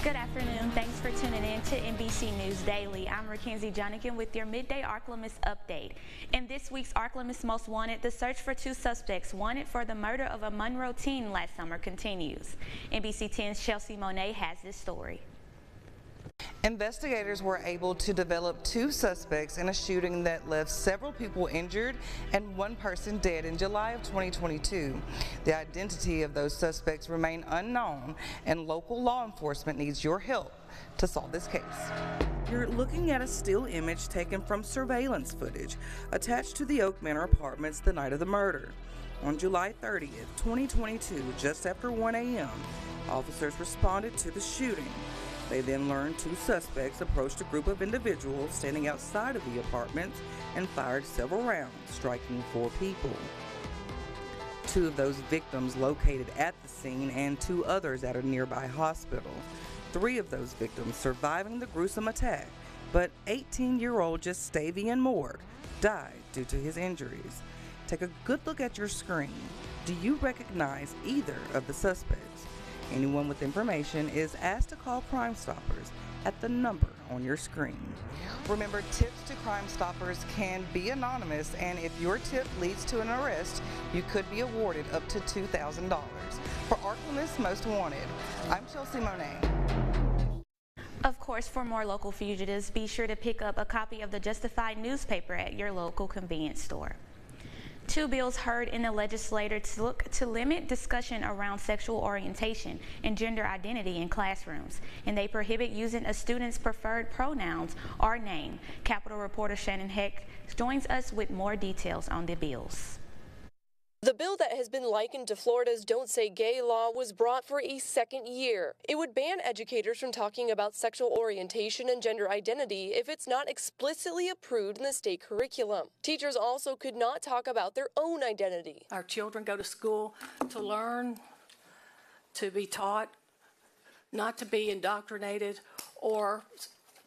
Good afternoon. Thanks for tuning in to NBC News Daily. I'm Mackenzie Jonigan with your Midday Ark-La-Miss update. In this week's Ark-La-Miss Most Wanted, the search for two suspects wanted for the murder of a Monroe teen last summer continues. NBC 10's Chelsea Monet has this story. Investigators were able to develop two suspects in a shooting that left several people injured and one person dead in July of 2022. The identity of those suspects remain unknown, and local law enforcement needs your help to solve this case. You're looking at a still image taken from surveillance footage attached to the Oak Manor apartments the night of the murder. On July 30th, 2022, just after 1 a.m., officers responded to the shooting. They then learned two suspects approached a group of individuals standing outside of the apartments and fired several rounds, striking 4 people. 2 of those victims located at the scene and 2 others at a nearby hospital. 3 of those victims surviving the gruesome attack, but 18-year-old Justavian Moore died due to his injuries. Take a good look at your screen. Do you recognize either of the suspects? Anyone with information is asked to call Crime Stoppers at the number on your screen. Remember, tips to Crime Stoppers can be anonymous, and if your tip leads to an arrest, you could be awarded up to $2,000. For Ark-La-Miss Most Wanted, I'm Chelsea Monet. Of course, for more local fugitives, be sure to pick up a copy of the Justified newspaper at your local convenience store. 2 bills heard in the legislature look to limit discussion around sexual orientation and gender identity in classrooms, and they prohibit using a student's preferred pronouns or name. Capitol reporter Shannon Heck joins us with more details on the bills. The bill that has been likened to Florida's Don't Say Gay law was brought for a second year. It would ban educators from talking about sexual orientation and gender identity if it's not explicitly approved in the state curriculum. Teachers also could not talk about their own identity. Our children go to school to learn, to be taught, not to be indoctrinated or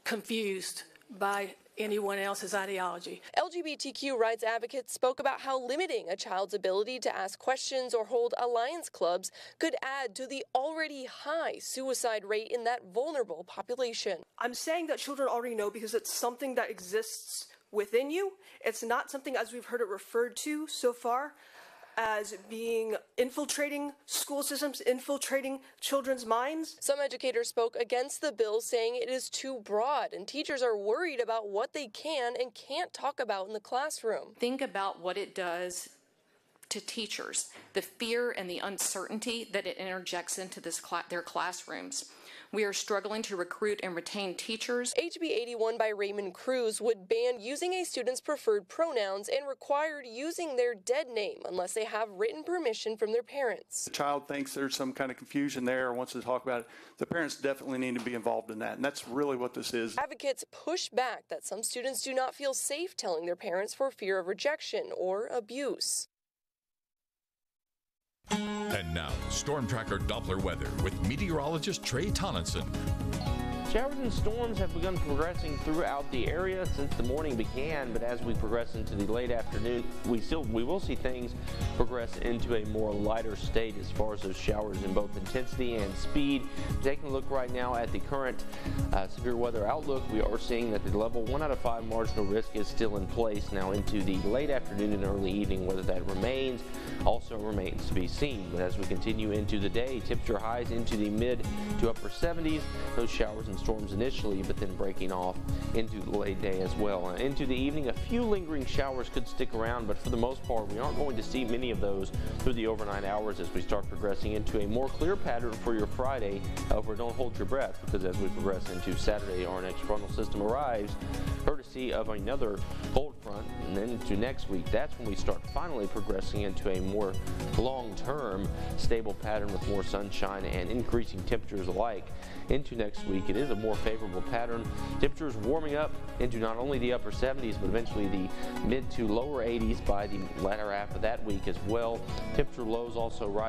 confused by anyone else's ideology. LGBTQ rights advocates spoke about how limiting a child's ability to ask questions or hold alliance clubs could add to the already high suicide rate in that vulnerable population. I'm saying that children already know because it's something that exists within you. It's not something, as we've heard it referred to so far, as being infiltrating school systems, infiltrating children's minds. Some educators spoke against the bill, saying it is too broad, and teachers are worried about what they can and can't talk about in the classroom. Think about what it does to teachers, the fear and the uncertainty that it interjects into their classrooms. We are struggling to recruit and retain teachers. HB 81 by Raymond Cruz would ban using a student's preferred pronouns and required using their dead name unless they have written permission from their parents. The child thinks there's some kind of confusion there or wants to talk about it. The parents definitely need to be involved in that, and that's really what this is. Advocates push back that some students do not feel safe telling their parents for fear of rejection or abuse. And now, Storm Tracker Doppler weather with meteorologist Trey Tonneson. Showers and storms have begun progressing throughout the area since the morning began, but as we progress into the late afternoon, we will see things progress into a more lighter state as far as those showers in both intensity and speed. Taking a look right now at the current severe weather outlook, we are seeing that the level 1 out of 5 marginal risk is still in place now into the late afternoon and early evening. Whether that remains also remains to be seen. But as we continue into the day, temperature highs into the mid to upper 70s. Those showers and storms initially, but then breaking off into the late day as well. Into the evening, a few lingering showers could stick around, but for the most part, we aren't going to see many of those through the overnight hours as we start progressing into a more clear pattern for your Friday. However, don't hold your breath, because as we progress into Saturday, our next frontal system arrives, courtesy of another cold front, and then into next week, that's when we start finally progressing into a more long-term stable pattern with more sunshine and increasing temperatures alike. Into next week, it is a more favorable pattern. Temperatures warming up into not only the upper 70s, but eventually the mid to lower 80s by the latter half of that week as well. Temperature lows also rise